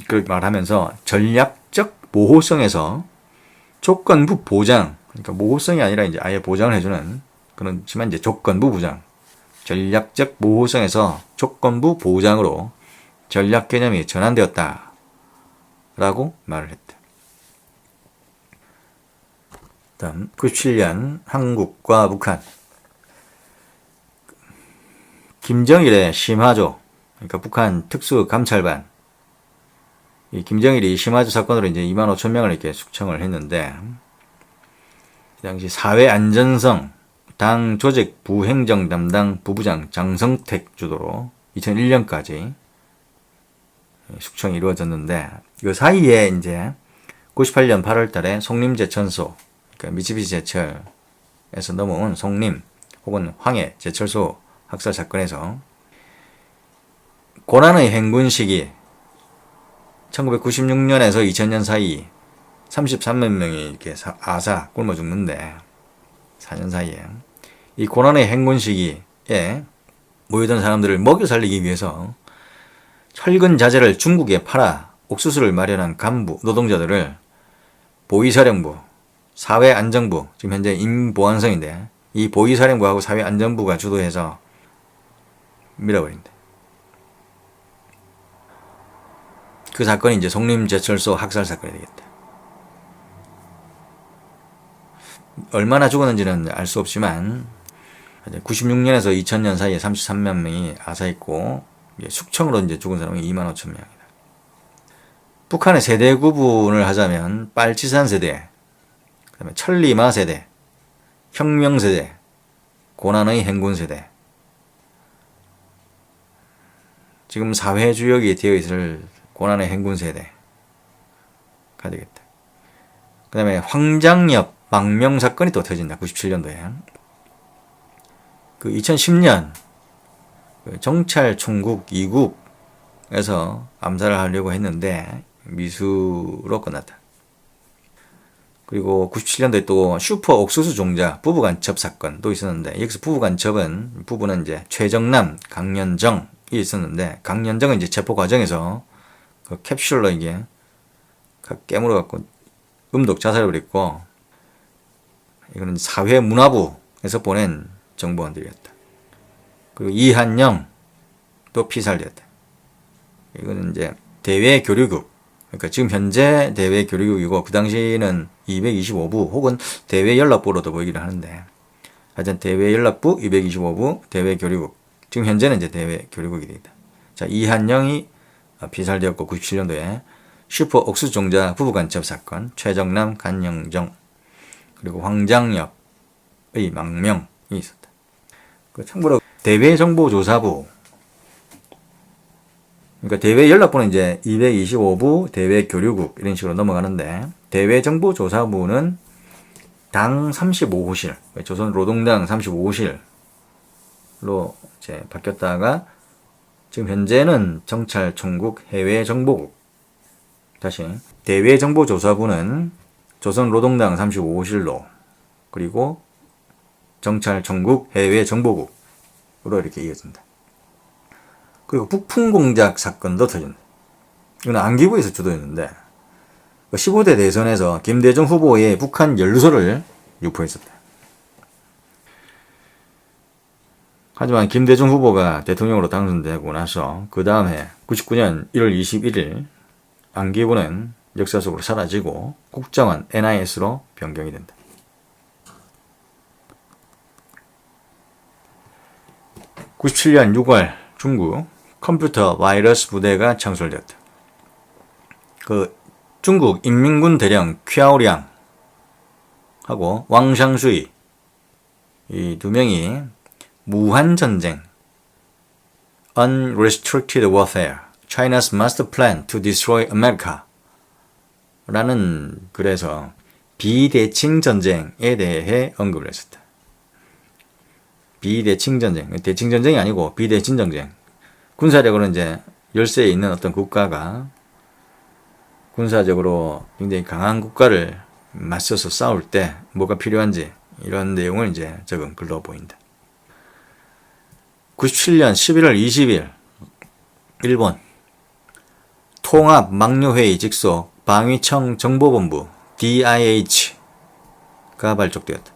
그렇게 말하면서 전략적 모호성에서 조건부 보장, 그러니까 모호성이 아니라 이제 아예 보장을 해주는, 그렇지만 이제 조건부 보장, 전략적 모호성에서 조건부 보장으로 전략 개념이 전환되었다 라고 말을 했다. 다음 97년 한국과 북한. 김정일의 심화조, 그러니까 북한 특수감찰반, 이 김정일이 심화조 사건으로 이제 25,000명을 이렇게 숙청을 했는데, 이 당시 사회안전성 당 조직 부행정 담당 부부장 장성택 주도로 2001년까지 숙청이 이루어졌는데, 이 사이에 이제 98년 8월 달에 송림제천소, 그러니까 미쓰비시 제철에서 넘어온 송림 혹은 황해 제철소 학살 사건에서 고난의 행군 시기 1996년에서 2000년 사이 33만 명이 이렇게 아사 굶어 죽는데, 4년 사이에 이 고난의 행군 시기에 모이던 사람들을 먹여 살리기 위해서 철근 자재를 중국에 팔아 옥수수를 마련한 간부 노동자들을 보위사령부, 사회안정부, 지금 현재 임보안성인데 이 보위사령부하고 사회안전부가 주도해서 밀어버린다. 그 사건이 이제 송림제철소 학살 사건이 되겠다. 얼마나 죽었는지는 알 수 없지만 96년에서 2000년 사이에 33만 명이 아사했고, 숙청으로 이제 죽은 사람이 25,000명이다. 북한의 세대 구분을 하자면 빨치산 세대, 그다음에 천리마 세대, 혁명 세대, 고난의 행군 세대. 지금 사회주역이 되어 있을 고난의 행군 세대가 되겠다. 그 다음에 황장엽 망명 사건이 또 터진다. 97년도에. 그 2010년 정찰 총국 2국에서 암살을 하려고 했는데 미수로 끝났다. 그리고 97년도에 또 슈퍼 옥수수 종자 부부 간첩 사건도 있었는데, 여기서 부부는 이제 최정남, 강연정이 있었는데, 강연정은 이제 체포 과정에서 그 캡슐로 이게 깨물어 갖고 음독 자살을 했고, 이거는 사회문화부에서 보낸 정보원들이었다. 그리고 이한영 또 피살되었다. 이거는 이제 대외교류국, 그러니까 지금 현재 대외교류국이고 그 당시는 225부 혹은 대외연락부로도 보이기를 하는데, 하여튼 대외연락부 225부 대외교류국, 지금 현재는 이제 대외교류국이 되겠다. 자, 이한영이 피살되었고 97년도에 슈퍼 옥수종자 부부간첩 사건, 최정남, 간영정, 그리고 황장엽의 망명이 있었다. 참고로 대외정보조사부, 그러니까 대외연락부는 이제 225부 대외교류국 이런 식으로 넘어가는데, 대외정보조사부는 당 35호실, 조선노동당 35호실로 이제 바뀌었다가 지금 현재는 정찰총국 해외정보국. 다시 대외정보조사부는 조선노동당 35호실로, 그리고 정찰총국 해외정보국으로 이렇게 이어진다. 그리고 북풍공작 사건도 터진다. 이건 안기부에서 주도했는데, 15대 대선에서 김대중 후보의 북한 연루소를 유포했었다. 하지만 김대중 후보가 대통령으로 당선되고 나서 그 다음 해 99년 1월 21일 안기부는 역사 속으로 사라지고 국정원 NIS로 변경이 된다. 97년 6월 중국 컴퓨터 바이러스 부대가 창설되었다. 그 중국 인민군 대령 퀴아오량하고 왕샹수이 이 두 명이 무한전쟁 Unrestricted Warfare China's Master Plan to Destroy America 라는 글에서 비대칭 전쟁에 대해 언급을 했었다. 비대칭 전쟁, 대칭 전쟁이 아니고 비대칭 전쟁. 군사력으로 이제 열세에 있는 어떤 국가가 군사적으로 굉장히 강한 국가를 맞서서 싸울 때 뭐가 필요한지 이런 내용을 이제 적은 글로 보인다. 97년 11월 20일 일본 통합망료회의 직속 방위청 정보본부 DIH가 발족되었다.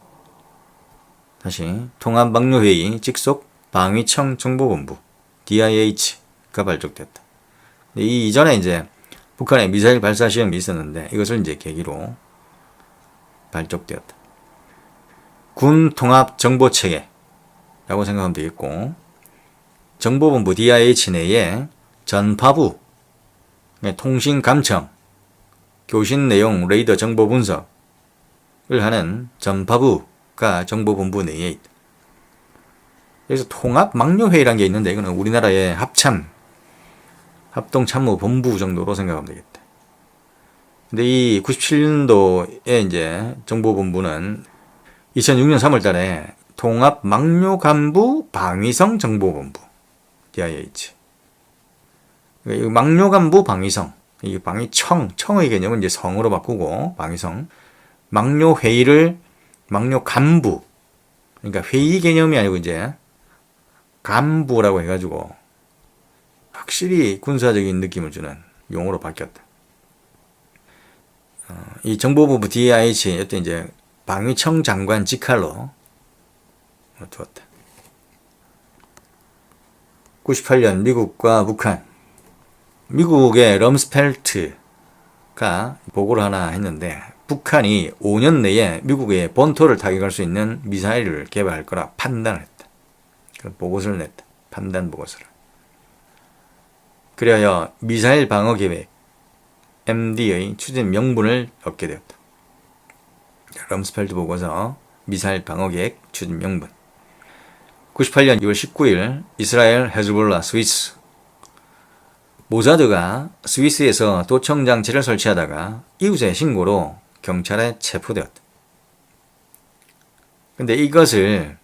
다시 통합망료회의 직속 방위청 정보본부 DIH가 발족됐다. 이 이전에 이제 북한의 미사일 발사 시험이 있었는데 이것을 이제 계기로 발족되었다. 군 통합 정보 체계라고 생각하면 되겠고, 정보본부 DIH 내에 전파부, 통신 감청, 교신 내용 레이더 정보 분석을 하는 전파부가 정보본부 내에 있다. 그래서 통합망료회의라는 게 있는데 이거는 우리나라의 합동참모본부 정도로 생각하면 되겠다. 근데 이 97년도에 이제 정보본부는 2006년 3월 달에 통합망료간부 방위성 정보본부 DIH. 그러니까 망료간부 방위성, 이 청의 개념은 이제 성으로 바꾸고 방위성, 망료회의를 망료간부, 그러니까 회의 개념이 아니고 이제 간부라고 해가지고 확실히 군사적인 느낌을 주는 용어로 바뀌었다. 이 정보본부 DIH 이때 이제 방위청 장관 직할로 두었다. 98년 미국과 북한. 미국의 럼스펠트가 보고를 하나 했는데 북한이 5년 내에 미국의 본토를 타격할 수 있는 미사일을 개발할 거라 판단을 했다. 그런 보고서를 냈다. 판단 보고서를. 그리하여 미사일 방어 계획 MD의 추진 명분을 얻게 되었다. 럼스펠트 보고서 미사일 방어 계획 추진 명분. 98년 6월 19일 이스라엘, 헤즈볼라, 스위스. 모사드가 스위스에서 도청 장치를 설치하다가 이웃의 신고로 경찰에 체포되었다. 근데 이것을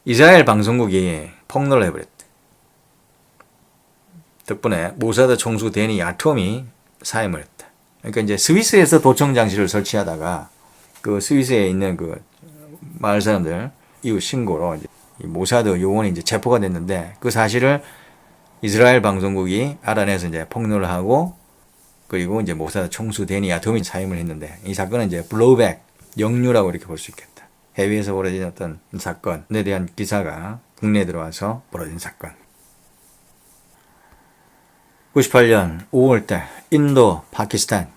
이스라엘 방송국이 폭로를 해버렸다. 덕분에 모사드 총수 데니 야톰이 사임을 했다. 그러니까 이제 스위스에서 도청 장치를 설치하다가 그 스위스에 있는 그 마을 사람들 이웃 신고로 이제 이 모사드 요원이 이제 체포가 됐는데 그 사실을 이스라엘 방송국이 알아내서 이제 폭로를 하고 그리고 이제 모사드 총수 데니 야톰이 사임을 했는데 이 사건은 이제 블로우백, 역류라고 이렇게 볼 수 있겠다. 해외에서 벌어진 어떤 사건에 대한 기사가 국내에 들어와서 벌어진 사건. 98년 5월달 인도, 파키스탄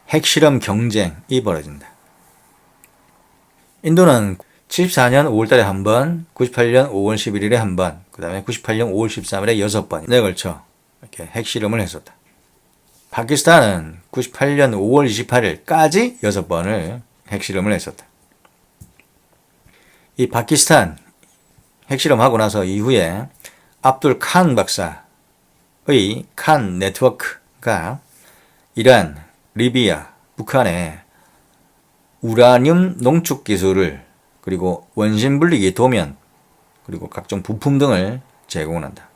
핵실험 경쟁이 벌어진다. 인도는 74년 5월달에 한 번, 98년 5월 11일에 한 번, 그 다음에 98년 5월 13일에 6번에 걸쳐 이렇게 핵실험을 했었다. 파키스탄은 98년 5월 28일까지 6번을 핵실험을 했었다. 이 파키스탄 핵실험하고 나서 이후에 압둘 칸 박사의 칸 네트워크가 이란, 리비아, 북한에 우라늄 농축 기술을 그리고 원심 분리기 도면 그리고 각종 부품 등을 제공한다.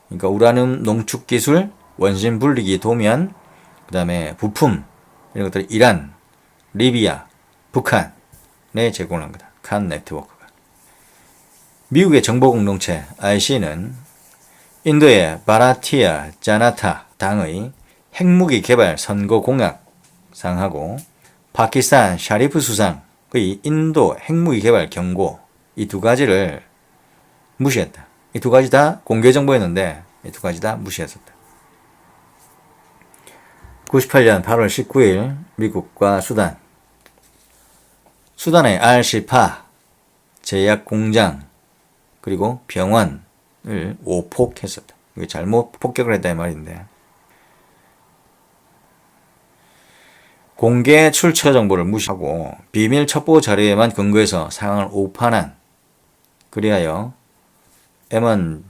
그러니까 우라늄 농축 기술, 원심 분리기 도면, 그 다음에 부품 이런 것들이 이란, 리비아, 북한에 제공을 한 거다. 칸 네트워크가. 미국의 정보 공동체 IC는 인도의 바라티아 자나타 당의 핵무기 개발 선거 공약상하고 파키스탄 샤리프 수상의 인도 핵무기 개발 경고 이 두 가지를 무시했다. 이 두 가지 다 공개 정보였는데 이 두 가지 다 무시했었다. 98년 8월 19일 미국과 수단. 수단의 알시파 제약 공장 그리고 병원 오폭했었다. 이게 잘못 폭격을 했다 이 말인데, 공개 출처 정보를 무시하고 비밀 첩보 자료에만 근거해서 상황을 오판한, 그리하여 M1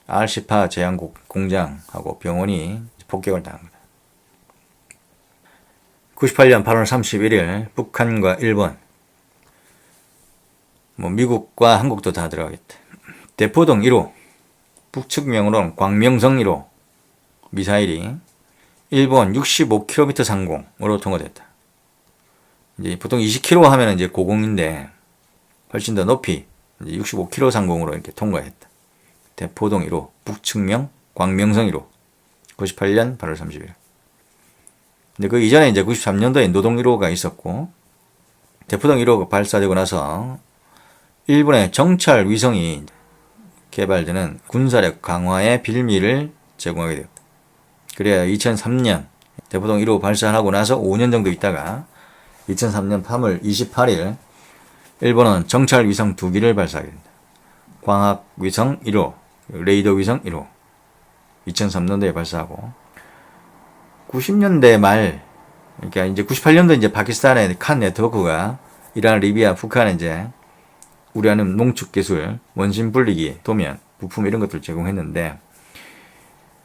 알시파 제한 공장하고 병원이 폭격을 당한 거다. 98년 8월 31일 북한과 일본, 미국과 한국도 다 들어가겠다. 대포동 1호, 북측면으로는 광명성 1호 미사일이 일본 65km 상공으로 통과됐다. 이제 보통 20km 하면 이제 고공인데 훨씬 더 높이 이제 65km 상공으로 이렇게 통과했다. 대포동 1호, 북측면 광명성 1호, 98년 8월 30일. 근데 그 이전에 이제 93년도에 노동 1호가 있었고, 대포동 1호가 발사되고 나서 일본의 정찰 위성이 개발되는 군사력 강화의 빌미를 제공하게 되었다. 그래야 2003년 대포동 1호 발사하고 나서 5년 정도 있다가 2003년 3월 28일 일본은 정찰 위성 2기를 발사하게 된다. 광학 위성 1호, 레이더 위성 1호 2003년도에 발사하고, 90년대 말, 그러니까 이제 98년도 이제 파키스탄의 칸 네트워크가 이란, 리비아, 북한에 이제 우려하는 농축 기술, 원심 분리기, 도면, 부품 이런 것들을 제공했는데,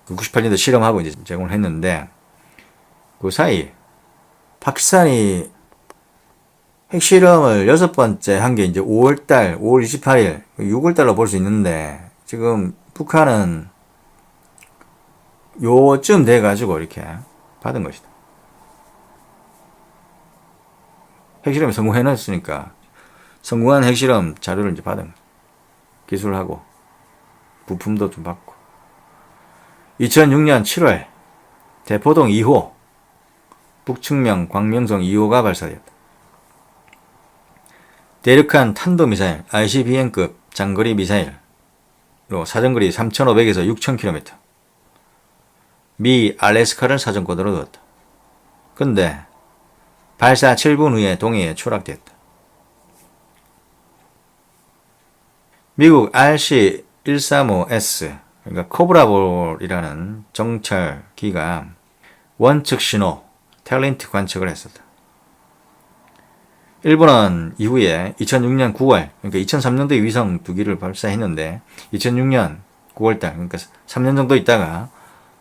98년도 실험하고 이제 제공을 했는데, 그 사이 파키스탄이 핵실험을 6번째 한 게 이제 5월 28일, 6월달로 볼 수 있는데, 지금 북한은 요쯤 돼가지고 이렇게 받은 것이다. 핵실험에 성공해놨으니까 성공한 핵실험 자료를 이제 받은 거야. 기술하고 부품도 좀 받고. 2006년 7월 대포동 2호, 북측면 광명성 2호가 발사되었다. 대륙간 탄도미사일 ICBM급 장거리 미사일로 사정거리 3,500에서 6,000km, 미 알래스카를 사정거리로 두었다. 근데 발사 7분 후에 동해에 추락됐다. 미국 RC-135S, 그러니까 코브라볼이라는 정찰기가 원측 신호, 탤런트 관측을 했었다. 일본은 이후에 2006년 9월, 그러니까 2003년도에 위성 2기를 발사했는데 2006년 9월달, 그러니까 3년 정도 있다가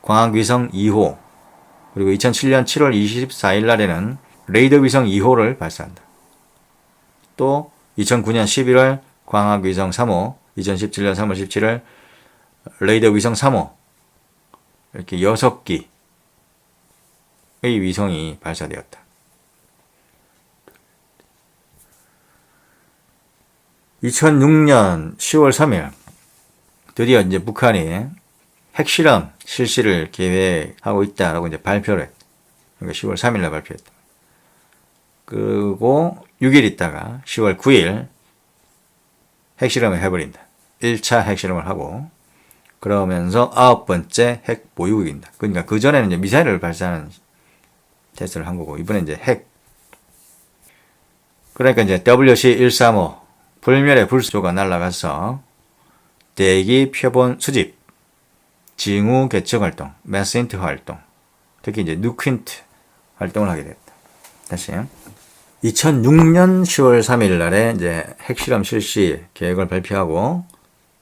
광학위성 2호, 그리고 2007년 7월 24일 날에는 레이더 위성 2호를 발사한다. 또 2009년 11월 광학위성 3호, 2017년 3월 17일 레이더 위성 3호, 이렇게 6기의 위성이 발사되었다. 2006년 10월 3일 드디어 이제 북한이 핵실험 실시를 계획하고 있다라고 이제 발표를 했다. 그러니까 10월 3일 날 발표했다. 그리고 6일 있다가 10월 9일 핵실험을 해버린다. 1차 핵실험을 하고, 그러면서 9번째 핵 보유국입니다. 그러니까 그전에는 이제 미사일을 발사하는 테스트를 한 거고, 이번에 이제 핵. 그러니까 이제 WC-135 불멸의 불소가 날아가서 대기 표본 수집, 징후 개척 활동, 메센트 활동, 특히 이제 누퀸트 활동을 하게 됐다. 다시 2006년 10월 3일 날에 이제 핵실험 실시 계획을 발표하고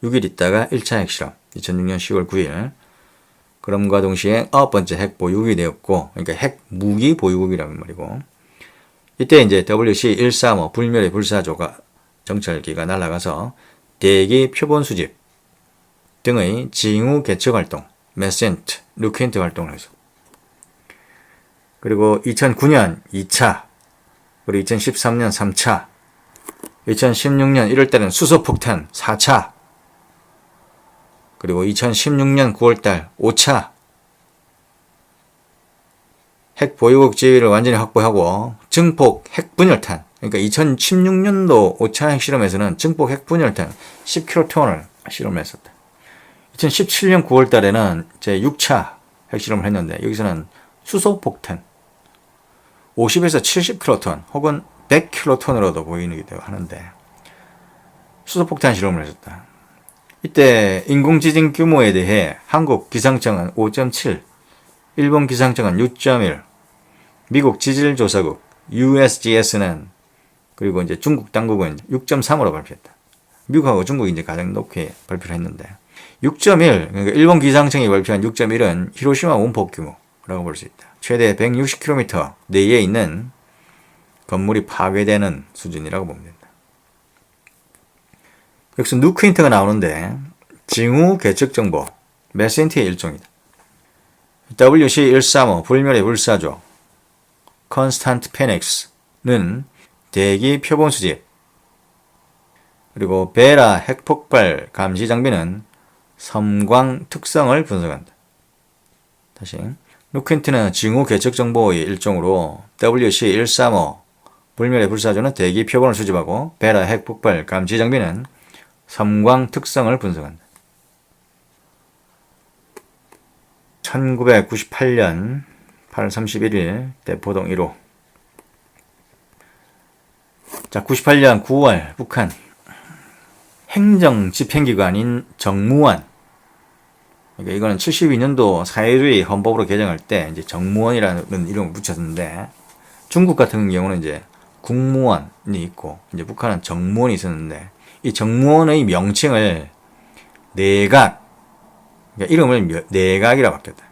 6일 있다가 1차 핵실험, 2006년 10월 9일. 그럼과 동시에 9번째 핵 보유국이 되었고, 그러니까 핵 무기 보유국이라는 말이고, 이때 이제 WC-135 불멸의 불사조가 정찰기가 날아가서 대기 표본 수집 등의 징후 개척 활동, 메센트, 누퀸트 활동을 해서, 그리고 2009년 2차, 그리고 2013년 3차, 2016년 1월달은 수소폭탄 4차, 그리고 2016년 9월달 5차 핵 보유국 지위를 완전히 확보하고 증폭 핵분열탄, 그러니까 2016년도 5차 핵실험에서는 증폭 핵분열탄 10킬로톤을 실험했었다. 2017년 9월달에는 제 6차 핵실험을 했는데 여기서는 수소폭탄 50에서 70킬로톤 혹은 100킬로톤으로도 보이기도 하는데 수소폭탄 실험을 했었다. 이때 인공지진 규모에 대해 한국 기상청은 5.7, 일본 기상청은 6.1, 미국 지질조사국 USGS는 그리고 이제 중국 당국은 6.3으로 발표했다. 미국하고 중국이 이제 가장 높게 발표를 했는데 6.1, 그러니까 일본 기상청이 발표한 6.1은 히로시마 원폭 규모라고 볼 수 있다. 최대 160km 내에 있는 건물이 파괴되는 수준이라고 보면 된다. 여기서 누크 힌트가 나오는데 징후 계측 정보 메센트의 일종이다. WC135 불멸의 불사조 컨스탄트 페닉스는 대기 표본 수집, 그리고 베라 핵폭발 감시 장비는 섬광 특성을 분석한다. 다시 누크 힌트는 징후 계측 정보의 일종으로 WC135 불멸의 불사조는 대기 표본을 수집하고 베라 핵폭발 감시 장비는 섬광 특성을 분석한다. 1998년 8월 31일 대포동 1호. 자, 98년 9월 북한 행정 집행기관인 정무원. 그러니까 이거는 72년도 사회주의 헌법으로 개정할 때 이제 정무원이라는 이름을 붙였는데 중국 같은 경우는 이제 국무원이 있고 이제 북한은 정무원이 있었는데 이 정무원의 명칭을 내각, 그러니까 이름을 내각이라 바뀌었다.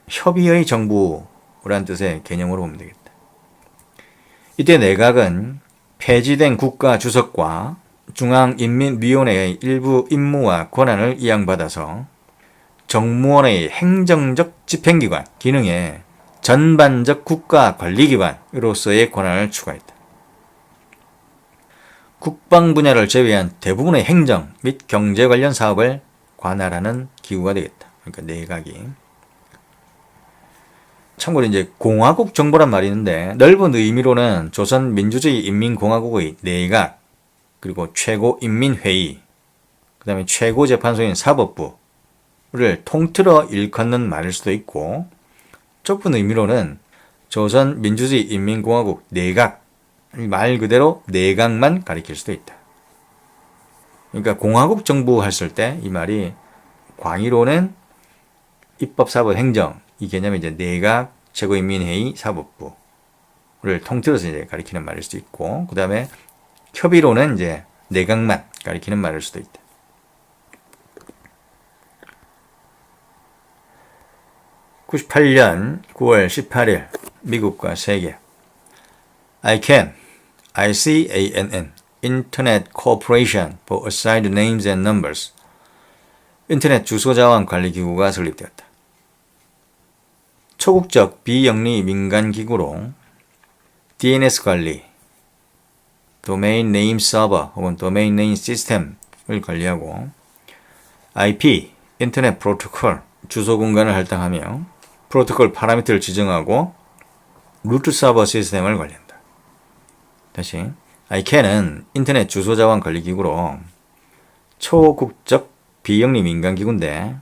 협의의 정부라는 뜻의 개념으로 보면 되겠다. 이때 내각은 폐지된 국가 주석과 중앙인민위원회의 일부 임무와 권한을 이양받아서 정무원의 행정적 집행기관 기능에 전반적 국가 관리기관으로서의 권한을 추가했다. 국방 분야를 제외한 대부분의 행정 및 경제 관련 사업을 관할하는 기구가 되겠다. 그러니까 내각이. 참고로 이제 공화국 정부란 말이 있는데 넓은 의미로는 조선민주주의 인민공화국의 내각, 그리고 최고인민회의, 그 다음에 최고재판소인 사법부를 통틀어 일컫는 말일 수도 있고, 좁은 의미로는 조선민주주의 인민공화국 내각, 말 그대로 내각만 가리킬 수도 있다. 그러니까 공화국 정부 했을 때 이 말이 광의로는 입법, 사법, 행정 이 개념이 이제 내각, 최고인민회의, 사법부를 통틀어서 이제 가리키는 말일 수도 있고, 그 다음에 협의로는 이제 내각만 가리키는 말일 수도 있다. (98년 9월 18일) 미국과 세계. ICANN Internet Corporation for Assigned Names and Numbers 인터넷 주소자원 관리기구가 설립되었다. 초국적 비영리 민간기구로 DNS 관리, 도메인 네임 서버 혹은 도메인 네임 시스템을 관리하고 IP, 인터넷 프로토콜, 주소 공간을 할당하며 프로토콜 파라미터를 지정하고 루트 서버 시스템을 관리한다. 다시, ICANN은 인터넷 주소자원 관리기구로 초국적 비영리 민간기구인데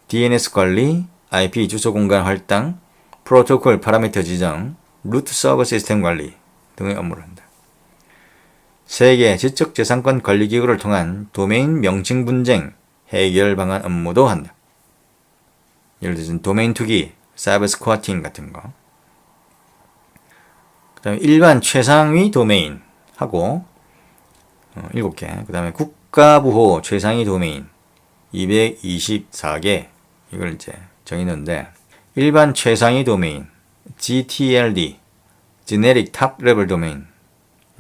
DNS 관리, IP 주소 공간 할당, 프로토콜 파라미터 지정, 루트 서버 시스템 관리 등의 업무를 한다. 세계 지적재산권 관리기구를 통한 도메인 명칭 분쟁 해결 방안 업무도 한다. 예를 들어서 도메인 투기, 사이버 스쿼팅 같은 거. 그 다음에 일반 최상위 도메인 하고 7개. 그 다음에 국가부호 최상위 도메인 224개. 이걸 이제 정의했는데 일반 최상위 도메인 GTLD Generic Top Level Domain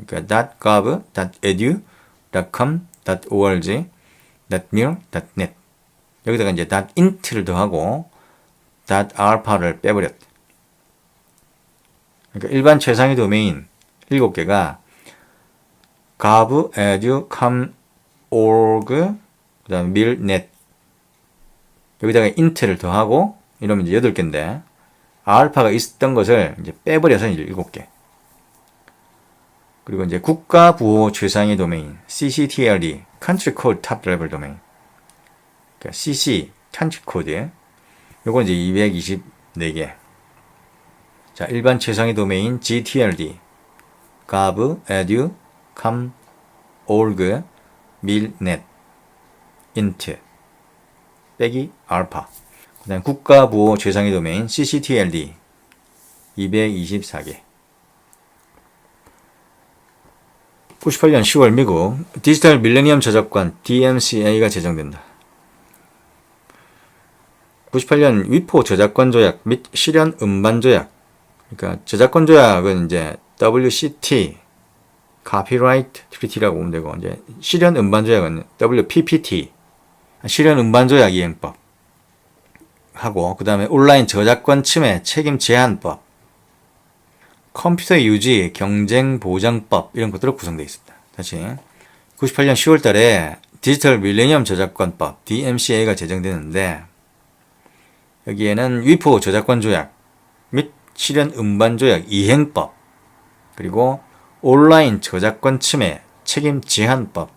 그러니까 .gov, .edu, .com, .org, .mil, .net 여기다가 이제 .int를 더하고 .arpa를 빼버렸다. 그러니까 일반 최상위 도메인 7개가 gov, edu, com, org, 그 다음에 mil, net 여기다가 int를 더하고 이러면 이제 8개인데 알파가 있었던 것을 이제 빼버려서 이제 7개. 그리고 이제 국가 부호 최상위 도메인 CCTLD Country Code Top Level Domain 그러니까 CC Country Code 요건 이제 224개. 자, 일반 최상위 도메인 GTLD gov, edu, com, org, mil, net int 빼기 알파. 그 다음에 국가보호 최상위 도메인 ccTLD 224개. 98년 10월 미국 디지털 밀레니엄 저작권 DMCA가 제정된다. 98년 위포 저작권 조약 및 실현 음반 조약. 그러니까 저작권 조약은 이제 WCT, Copyright Treaty라고 보면 되고, 이제 실현 음반 조약은 WPPT, 실현 음반 조약 이행법 하고, 그 다음에 온라인 저작권 침해 책임 제한법, 컴퓨터 유지 경쟁 보장법 이런 것들로 구성되어 있습니다. 다시 98년 10월 달에 디지털 밀레니엄 저작권법 DMCA가 제정되는데, 여기에는 위포 저작권 조약 및 실현 음반 조약 이행법, 그리고 온라인 저작권 침해 책임 제한법,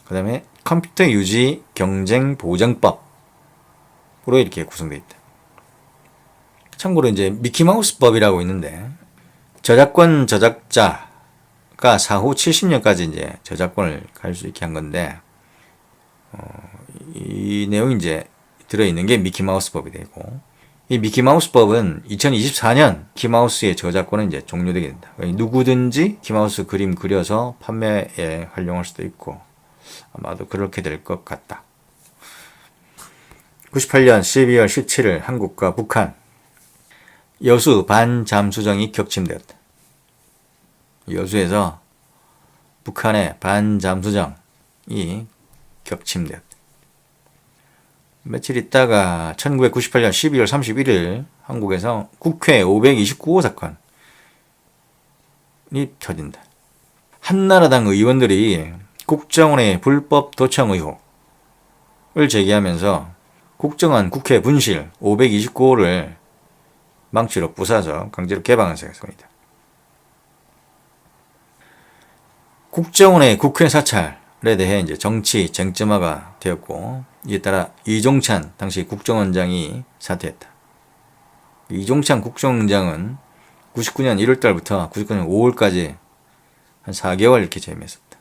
그 다음에 컴퓨터 유지 경쟁 보장법으로 이렇게 구성되어 있다. 참고로 이제 미키마우스법이라고 있는데, 저작권 저작자가 사후 70년까지 이제 저작권을 가질 수 있게 한 건데, 이 내용이 이제 들어있는 게 미키마우스법이 되고, 이 미키마우스법은 2024년 미키마우스의 저작권은 이제 종료되게 된다. 누구든지 미키마우스 그림 그려서 판매에 활용할 수도 있고, 아마도 그렇게 될 것 같다. 98년 12월 17일 한국과 북한 여수 반잠수정이 격침되었다. 여수에서 북한의 반잠수정이 격침되었다. 며칠 있다가 1998년 12월 31일 한국에서 국회 529호 사건이 터진다. 한나라당 의원들이 국정원의 불법 도청 의혹을 제기하면서 국정원 국회 분실 529호를 망치로 부숴서 강제로 개방한 사건이다. 국정원의 국회 사찰에 대해 이제 정치 쟁점화가 되었고, 이에 따라 이종찬 당시 국정원장이 사퇴했다. 이종찬 국정원장은 99년 1월달부터 99년 5월까지 한 4개월 이렇게 재임했었다.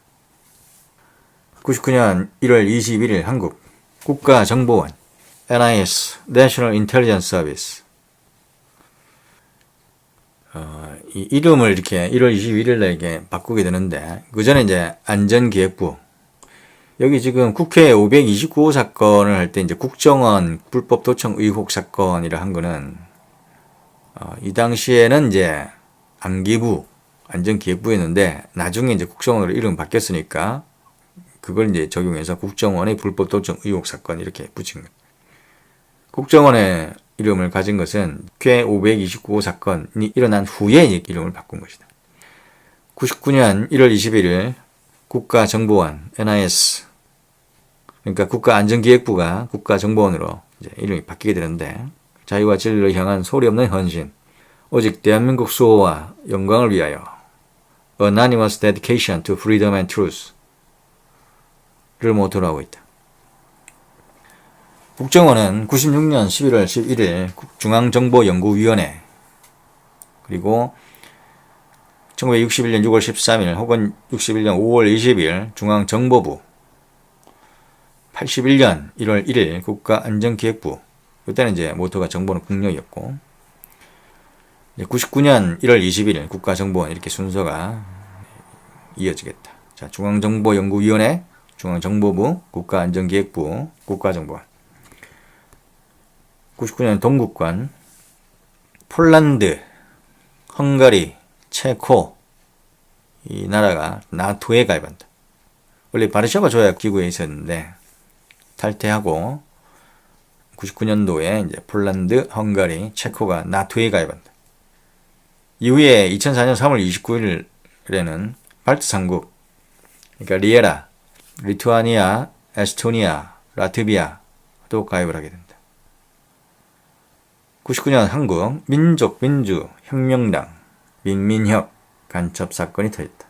99년 1월 21일 한국 국가정보원 NIS National Intelligence Service 이 이름을 이렇게 1월 21일에 이렇게 바꾸게 되는데, 그 전에 이제 안전기획부, 여기 지금 국회 529호 사건을 할 때 이제 국정원 불법 도청 의혹 사건이라 한 거는, 이 당시에는 이제 안기부, 안전기획부였는데, 나중에 이제 국정원으로 이름 바뀌었으니까, 그걸 이제 적용해서 국정원의 불법 도청 의혹 사건 이렇게 붙인 거예요. 국정원의 이름을 가진 것은 국회 529호 사건이 일어난 후에 이름을 바꾼 것이다. 99년 1월 21일 국가정보원 NIS, 그러니까 국가안전기획부가 국가정보원으로 이제 이름이 바뀌게 되는데, 자유와 진리를 향한 소리 없는 헌신, 오직 대한민국 수호와 영광을 위하여 Anonymous Dedication to Freedom and Truth를 모토로 하고 있다. 국정원은 96년 11월 11일 중앙정보연구위원회, 그리고 1961년 6월 13일 혹은 61년 5월 20일 중앙정보부, 81년 1월 1일 국가안전기획부, 이때는 이제 모토가 정보는 국력이었고, 99년 1월 21일 국가정보원, 이렇게 순서가 이어지겠다. 자, 중앙정보연구위원회, 중앙정보부, 국가안전기획부, 국가정보원. 99년 동국관, 폴란드, 헝가리, 체코, 이 나라가 나토에 가입한다. 원래 바르샤바 조약 기구에 있었는데 탈퇴하고 99년도에 이제 폴란드, 헝가리, 체코가 나토에 가입한다. 이후에 2004년 3월 29일에는 발트 3국, 그러니까 리에라, 리투아니아, 에스토니아, 라트비아도 가입을 하게 된다. 99년 한국 민족민주혁명당 민민혁 간첩 사건이 터졌다.